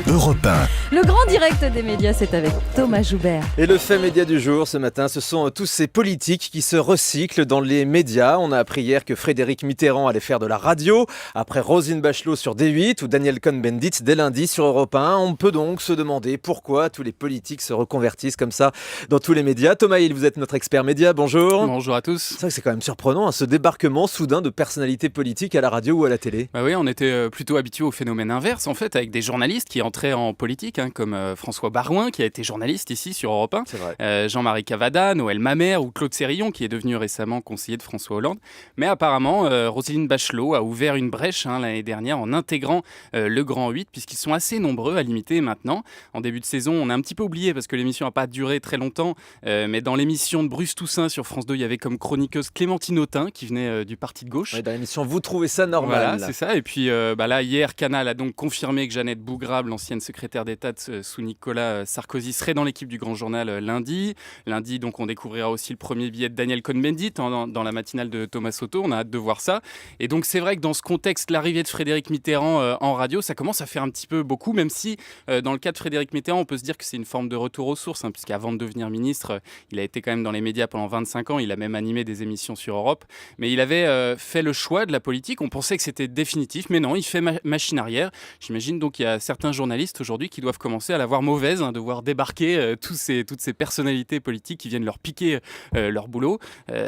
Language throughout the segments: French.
Europe 1. Le grand direct des médias, c'est avec Thomas Joubert. Et le fait média du jour ce matin, ce sont tous ces politiques qui se recyclent dans les médias. On a appris hier que Frédéric Mitterrand allait faire de la radio, après Roselyne Bachelot sur D8 ou Daniel Cohn-Bendit dès lundi sur Europe 1. On peut donc se demander pourquoi tous les politiques se reconvertissent comme ça dans tous les médias. Thomas Hill, vous êtes notre expert média, bonjour. Bonjour à tous. C'est vrai que c'est quand même surprenant, ce débarquement soudain de personnalités politiques à la radio ou à la télé. Bah oui, on était plutôt habitué au phénomène inverse en fait, avec des journalistes qui entraient en politique, comme François Barouin qui a été journaliste ici sur Europe 1, C'est vrai. Jean-Marie Cavada, Noël Mamère ou Claude Sérillon qui est devenu récemment conseiller de François Hollande. Mais apparemment, Roselyne Bachelot a ouvert une brèche l'année dernière en intégrant le Grand 8 puisqu'ils sont assez nombreux à l'imiter maintenant. En début de saison, on a un petit peu oublié parce que l'émission n'a pas duré très longtemps, mais dans l'émission de Bruce Toussaint sur France 2, il y avait comme chroniqueuse Clémentine Autain qui venait du parti de gauche. Ouais, dans l'émission Vous trouvez ça normal? Voilà, c'est ça. Et puis là, hier, Canal a donc confirmé que Jeannette Bougrab, l'ancienne secrétaire d'État sous Nicolas Sarkozy, serait dans l'équipe du Grand Journal lundi. Lundi, donc, on découvrira aussi le premier billet de Daniel Cohn-Bendit dans la matinale de Thomas Soto. On a hâte de voir ça. Et donc, c'est vrai que dans ce contexte, l'arrivée de Frédéric Mitterrand en radio, ça commence à faire un petit peu beaucoup, même si dans le cas de Frédéric Mitterrand, on peut se dire que c'est une forme de retour aux sources, puisqu'avant de devenir ministre, il a été quand même dans les médias pendant 25 ans. Il a même animé des émissions sur Europe. Mais il avait fait le choix de la politique. On pensait que c'était définitif, mais non, il fait machine arrière. J'imagine donc qu'il y a certains journalistes aujourd'hui qui doivent commencer à la voir mauvaise, de voir débarquer toutes ces personnalités politiques qui viennent leur piquer leur boulot.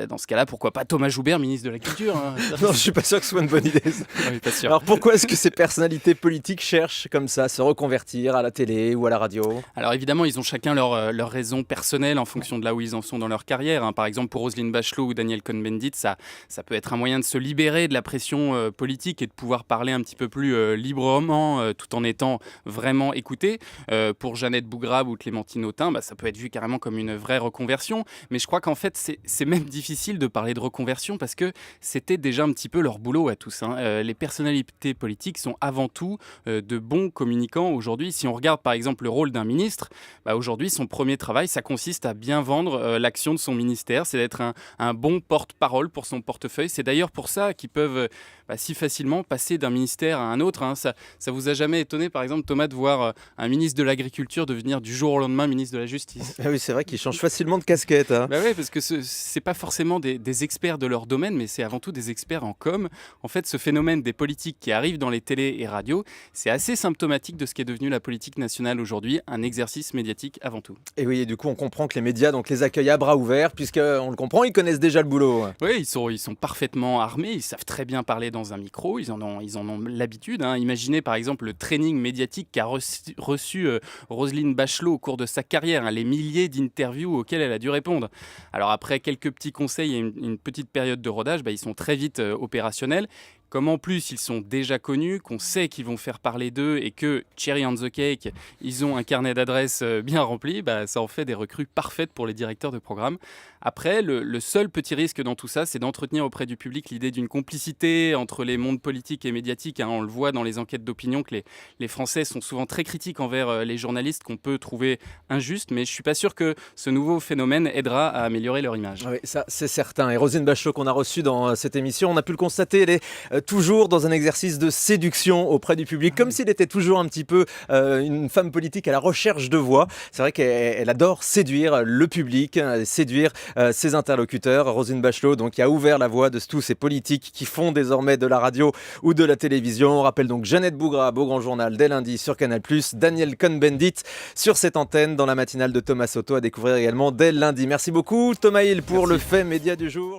Dans ce cas-là, pourquoi pas Thomas Joubert, ministre de la Culture Non, je suis pas sûr que ce soit une bonne idée. Oui, pas sûr. Alors pourquoi est-ce que ces personnalités politiques cherchent comme ça à se reconvertir à la télé ou à la radio? Alors évidemment, ils ont chacun leur raison personnelle en fonction de là où ils en sont dans leur carrière. Par exemple, pour Roselyne Bachelot ou Daniel Cohn-Bendit, ça peut être un moyen de se libérer de la pression politique et de pouvoir parler un petit peu plus librement tout en étant vraiment écouté. Pour Jeannette Bougrab ou Clémentine Autain, ça peut être vu carrément comme une vraie reconversion. Mais je crois qu'en fait, c'est même difficile de parler de reconversion parce que c'était déjà un petit peu leur boulot à tous. Les personnalités politiques sont avant tout de bons communicants aujourd'hui. Si on regarde par exemple le rôle d'un ministre, aujourd'hui, son premier travail, ça consiste à bien vendre l'action de son ministère. C'est d'être un bon porte-parole pour son portefeuille. C'est d'ailleurs pour ça qu'ils peuvent si facilement passer d'un ministère à un autre. Ça vous a jamais étonné, par exemple, Thomas, de voir un ministre de l'Agriculture devenir du jour au lendemain ministre de la Justice? Ah oui, c'est vrai qu'ils changent facilement de casquette. Oui, parce que c'est pas forcément des experts de leur domaine, mais c'est avant tout des experts en com. En fait, ce phénomène des politiques qui arrivent dans les télés et radios, c'est assez symptomatique de ce qui est devenu la politique nationale aujourd'hui, un exercice médiatique avant tout. Et oui, et du coup, on comprend que les médias donc, les accueillent à bras ouverts, puisqu'on le comprend, ils connaissent déjà le boulot. Oui, ils sont parfaitement armés, ils savent très bien parler dans un micro, ils en ont l'habitude. Imaginez par exemple le training médiatique qu'a reçu Roselyne Bachelot au cours de sa carrière, les milliers d'interviews auxquelles elle a dû répondre. Alors après quelques petits conseils et une petite période de rodage, ils sont très vite opérationnels. Comme en plus ils sont déjà connus, qu'on sait qu'ils vont faire parler d'eux et que, cherry on the cake, ils ont un carnet d'adresses bien rempli, ça en fait des recrues parfaites pour les directeurs de programme. Après, le seul petit risque dans tout ça, c'est d'entretenir auprès du public l'idée d'une complicité entre les mondes politiques et médiatiques. On le voit dans les enquêtes d'opinion que les Français sont souvent très critiques envers les journalistes qu'on peut trouver injustes, mais je ne suis pas sûr que ce nouveau phénomène aidera à améliorer leur image. Oui, ça c'est certain. Et Roselyne Bachelot qu'on a reçue dans cette émission, on a pu le constater, elle est toujours dans un exercice de séduction auprès du public, comme s'il était toujours un petit peu une femme politique à la recherche de voix. C'est vrai qu'elle adore séduire le public, séduire ses interlocuteurs. Roselyne Bachelot, donc, qui a ouvert la voie de tous ces politiques qui font désormais de la radio ou de la télévision. On rappelle donc Jeannette Bougrab au Grand Journal dès lundi sur Canal+, Daniel Cohn-Bendit sur cette antenne dans la matinale de Thomas Soto à découvrir également dès lundi. Merci beaucoup Thomas Hill pour le fait média du jour.